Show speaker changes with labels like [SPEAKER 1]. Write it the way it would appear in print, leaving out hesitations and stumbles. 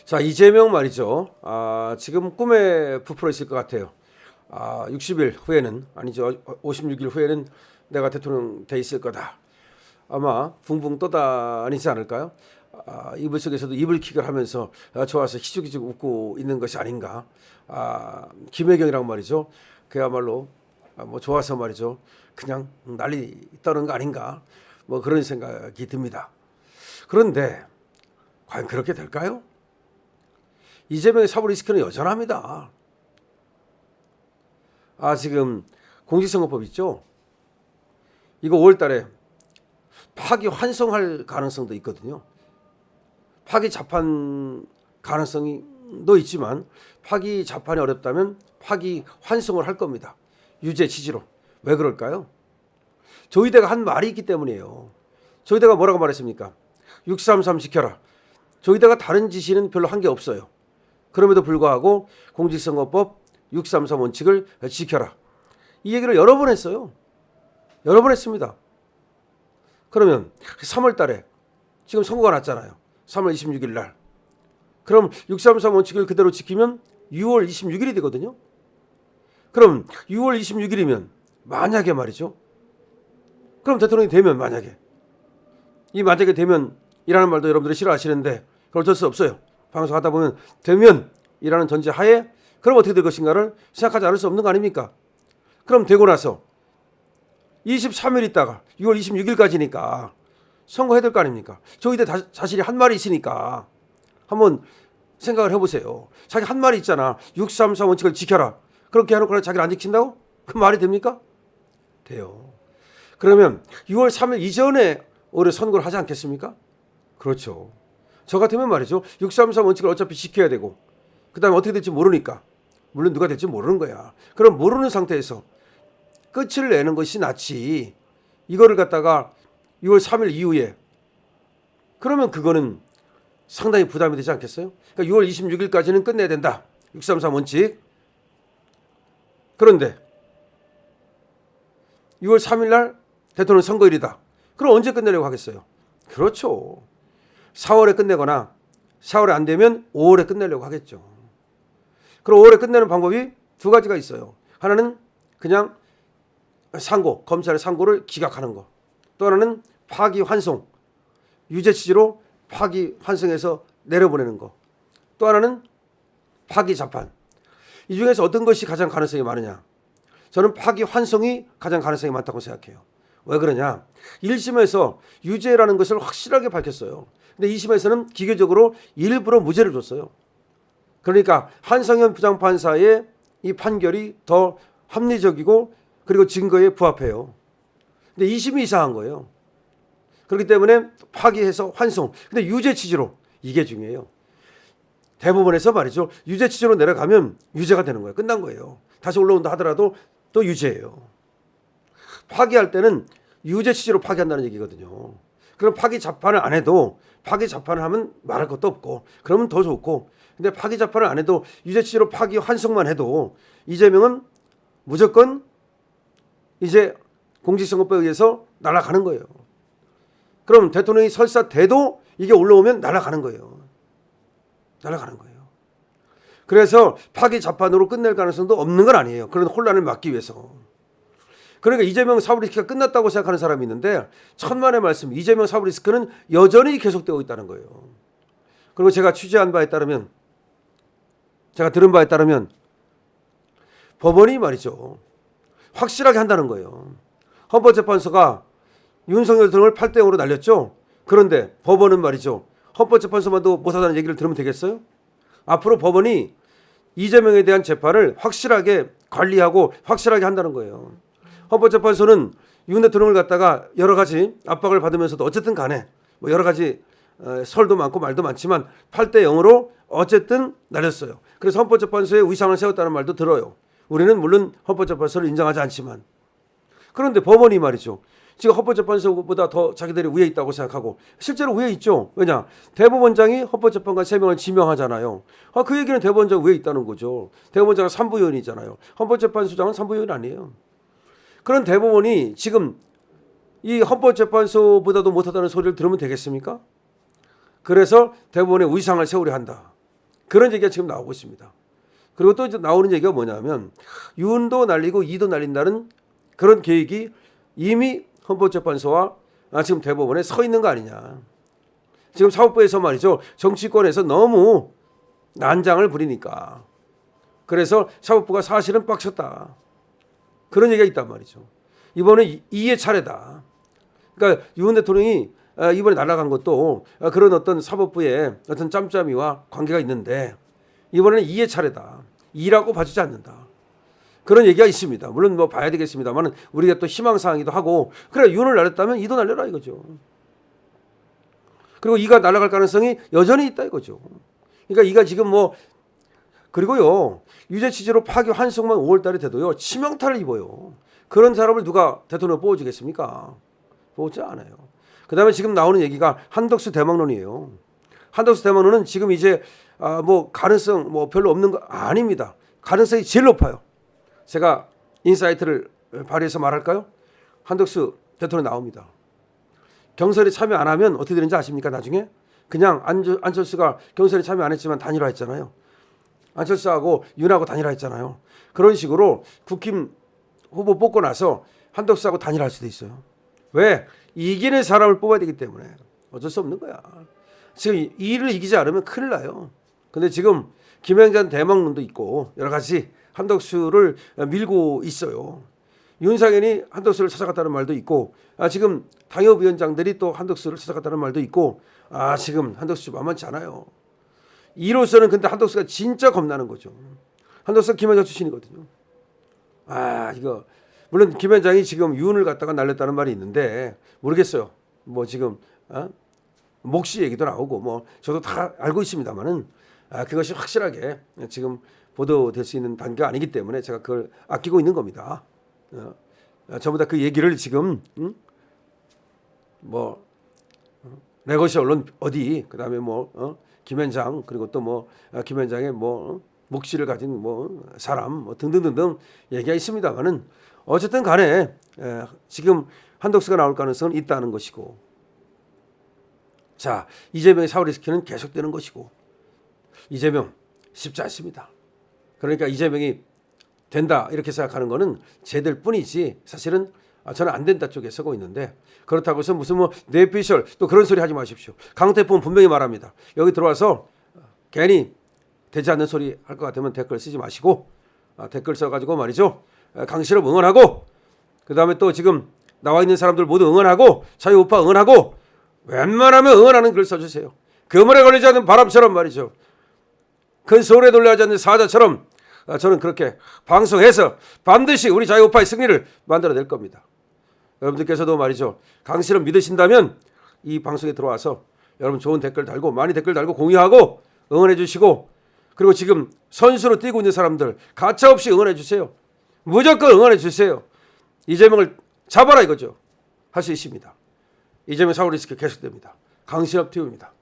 [SPEAKER 1] 자, 이재명 말이죠. 지금 꿈에 부풀어 있을 것 같아요. 60일 후에는, 아니죠, 56일 후에는 내가 대통령 돼 있을 거다. 아마 붕붕 떠다니지 않을까요? 이불 속에서도 이불킥을 하면서 좋아서 희죽희죽 웃고 있는 것이 아닌가. 김혜경이랑 말이죠. 그야말로 뭐 좋아서 말이죠. 그냥 난리 떠는 거 아닌가. 뭐 그런 생각이 듭니다. 그런데 과연 그렇게 될까요? 이재명의 사법 리스크는 여전합니다. 지금 공직선거법 있죠? 이거 5월 달에 파기 환송할 가능성도 있거든요. 파기 자판 가능성도 있지만 파기 자판이 어렵다면 파기 환송을 할 겁니다. 유죄 취지로. 왜 그럴까요? 조희대가 한 말이 있기 때문이에요. 조희대가 뭐라고 말했습니까? 633 지켜라. 조희대가 다른 지시는 별로 한 게 없어요. 그럼에도 불구하고 공직선거법 633 원칙을 지켜라. 이 얘기를 여러 번 했어요. 여러 번 했습니다. 그러면 3월 달에 지금 선거가 났잖아요. 3월 26일 날. 그럼 633 원칙을 그대로 지키면 6월 26일이 되거든요. 그럼 6월 26일이면 만약에 말이죠. 그럼 대통령이 되면 만약에. 이 만약에 되면 이라는 말도 여러분들이 싫어하시는데 그걸 어쩔 수 없어요. 방송하다 보면 되면 이라는 전제 하에 그럼 어떻게 될 것인가를 생각하지 않을 수 없는 거 아닙니까? 그럼 되고 나서 23일 있다가 6월 26일까지니까 선거해야 될 거 아닙니까? 조희대 자신이 한 말이 있으니까 한번 생각을 해보세요. 자기 한 말이 있잖아. 633 원칙을 지켜라. 그렇게 해놓고 자기를 안 지킨다고? 그 말이 됩니까? 돼요. 그러면 6월 3일 이전에 올해 선거를 하지 않겠습니까? 그렇죠. 저 같으면 말이죠. 633 원칙을 어차피 지켜야 되고 그 다음에 어떻게 될지 모르니까 물론 누가 될지 모르는 거야. 그럼 모르는 상태에서 끝을 내는 것이 낫지. 이거를 갖다가 6월 3일 이후에 그러면 그거는 상당히 부담이 되지 않겠어요? 그러니까 6월 26일까지는 끝내야 된다. 633 원칙. 그런데 6월 3일 날 대통령 선거일이다. 그럼 언제 끝내려고 하겠어요? 그렇죠. 4월에 끝내거나 4월에 안 되면 5월에 끝내려고 하겠죠. 그럼 5월에 끝내는 방법이 두 가지가 있어요. 하나는 그냥 상고, 검찰의 상고를 기각하는 거. 또 하나는 파기 환송, 유죄 취지로 파기 환송해서 내려보내는 거. 또 하나는 파기 자판. 이 중에서 어떤 것이 가장 가능성이 많으냐? 저는 파기 환송이 가장 가능성이 많다고 생각해요. 왜 그러냐? 1심에서 유죄라는 것을 확실하게 밝혔어요. 근데 2심에서는 기계적으로 일부러 무죄를 줬어요. 그러니까 한성현 부장판사의 이 판결이 더 합리적이고 그리고 증거에 부합해요. 근데 2심이 이상한 거예요. 그렇기 때문에 파기해서 환송. 근데 유죄 취지로 이게 중요해요. 대법원에서 말이죠. 유죄 취지로 내려가면 유죄가 되는 거예요. 끝난 거예요. 다시 올라온다 하더라도 또 유죄예요. 파기할 때는 유죄 취지로 파기한다는 얘기거든요. 그럼 파기 자판을 안 해도 파기 자판을 하면 말할 것도 없고 그러면 더 좋고 근데 파기 자판을 안 해도 유죄 취지로 파기 환송만 해도 이재명은 무조건 이제 공직선거법에 의해서 날아가는 거예요. 그럼 대통령이 설사 돼도 이게 올라오면 날아가는 거예요. 날아가는 거예요. 그래서 파기 자판으로 끝낼 가능성도 없는 건 아니에요. 그런 혼란을 막기 위해서. 그러니까 이재명 사법 리스크가 끝났다고 생각하는 사람이 있는데 천만의 말씀 이재명 사법 리스크는 여전히 계속되고 있다는 거예요. 그리고 제가 취재한 바에 따르면 제가 들은 바에 따르면 법원이 말이죠. 확실하게 한다는 거예요. 헌법재판소가 윤석열 등을 8대 0으로 날렸죠. 그런데 법원은 말이죠. 헌법재판소만도 못하다는 얘기를 들으면 되겠어요? 앞으로 법원이 이재명에 대한 재판을 확실하게 관리하고 확실하게 한다는 거예요. 헌법재판소는 윤 대통령을 갖다가 여러 가지 압박을 받으면서도 어쨌든 간에 뭐 여러 가지 설도 많고 말도 많지만 8대 0으로 어쨌든 날렸어요. 그래서 헌법재판소의 위상을 세웠다는 말도 들어요. 우리는 물론 헌법재판소를 인정하지 않지만 그런데 법원이 말이죠. 지금 헌법재판소보다 더 자기들이 위에 있다고 생각하고 실제로 위에 있죠. 왜냐? 대법원장이 헌법재판관 3명을 지명하잖아요. 그 얘기는 대법원장 위에 있다는 거죠. 대법원장은 3부위원이잖아요. 헌법재판소장은 3부위원 아니에요. 그런 대법원이 지금 이 헌법재판소보다도 못하다는 소리를 들으면 되겠습니까? 그래서 대법원의 위상을 세우려 한다. 그런 얘기가 지금 나오고 있습니다. 그리고 또 이제 나오는 얘기가 뭐냐면 윤도 날리고 이도 날린다는 그런 계획이 이미 헌법재판소와 지금 대법원에 서 있는 거 아니냐. 지금 사법부에서 말이죠. 정치권에서 너무 난장을 부리니까. 그래서 사법부가 사실은 빡쳤다. 그런 얘기가 있단 말이죠. 이번에 이의 차례다. 그러니까 윤 대통령이 이번에 날아간 것도 그런 어떤 사법부의 어떤 짬짬이와 관계가 있는데 이번에는 이의 차례다. 이라고 봐주지 않는다. 그런 얘기가 있습니다. 물론 뭐 봐야 되겠습니다만 우리가 또 희망사항이기도 하고 그래 윤을 날렸다면 이도 날려라 이거죠. 그리고 이가 날아갈 가능성이 여전히 있다 이거죠. 그러니까 이가 지금 뭐 그리고요 유죄 취지로 파기 환송만 5월 달에 돼도요 치명타를 입어요. 그런 사람을 누가 대통령 뽑아주겠습니까? 뽑지 않아요. 그 다음에 지금 나오는 얘기가 한덕수 대망론이에요. 한덕수 대망론은 지금 이제 뭐 가능성 뭐 별로 없는 거 아닙니다. 가능성이 제일 높아요. 제가 인사이트를 발휘해서 말할까요? 한덕수 대통령 나옵니다. 경선에 참여 안 하면 어떻게 되는지 아십니까? 나중에 그냥 안철수가 경선에 참여 안 했지만 단일화했잖아요. 안철수하고 윤하고 단일화했잖아요. 그런 식으로 국힘 후보 뽑고 나서 한덕수하고 단일화할 수도 있어요. 왜? 이기는 사람을 뽑아야 되기 때문에 어쩔 수 없는 거야. 지금 이를 이기지 않으면 큰일 나요. 근데 지금 김영찬 대망론도 있고 여러 가지 한덕수를 밀고 있어요. 윤상현이 한덕수를 찾아갔다는 말도 있고 지금 당협위원장들이 또 한덕수를 찾아갔다는 말도 있고 지금 한덕수 만만치 않아요. 이로서는 근데 한덕수가 진짜 겁나는 거죠. 한덕수가 김현장 출신이거든요. 이거 물론 김현장이 지금 윤을 갖다가 날렸다는 말이 있는데 모르겠어요. 뭐 지금 몫이 얘기도 나오고 뭐 저도 다 알고 있습니다만은 그것이 확실하게 지금 보도될 수 있는 단계가 아니기 때문에 제가 그걸 아끼고 있는 겁니다. 전부 다 그 얘기를 지금 뭐 레거시 언론 어디 그다음에 뭐 김현장 그리고 또 뭐 김현장의 뭐 몫을 가진 뭐 사람 뭐 등등등등 얘기가 있습니다만은 어쨌든 간에 지금 한덕수가 나올 가능성은 있다는 것이고 자 이재명의 사후 리스크는 계속되는 것이고 이재명 쉽지 않습니다. 그러니까 이재명이 된다 이렇게 생각하는 거는 쟤들 뿐이지 사실은 저는 안 된다 쪽에 서고 있는데 그렇다고 해서 무슨 뭐 뇌피셜 또 그런 소리 하지 마십시오. 강태풍 분명히 말합니다. 여기 들어와서 괜히 되지 않는 소리 할 것 같으면 댓글 쓰지 마시고 댓글 써가지고 말이죠. 강실업 응원하고 그 다음에 또 지금 나와 있는 사람들 모두 응원하고 자유우파 응원하고 웬만하면 응원하는 글 써주세요. 그물에 걸리지 않는 바람처럼 말이죠. 큰 소리에 놀라지 않는 사자처럼 저는 그렇게 방송해서 반드시 우리 자유우파의 승리를 만들어낼 겁니다. 여러분들께서도 말이죠. 강실업 믿으신다면 이 방송에 들어와서 여러분 좋은 댓글 달고 많이 댓글 달고 공유하고 응원해 주시고 그리고 지금 선수로 뛰고 있는 사람들 가차없이 응원해 주세요. 무조건 응원해 주세요. 이재명을 잡아라 이거죠. 할 수 있습니다. 이재명 사후 리스크 계속됩니다. 강실업 TV입니다.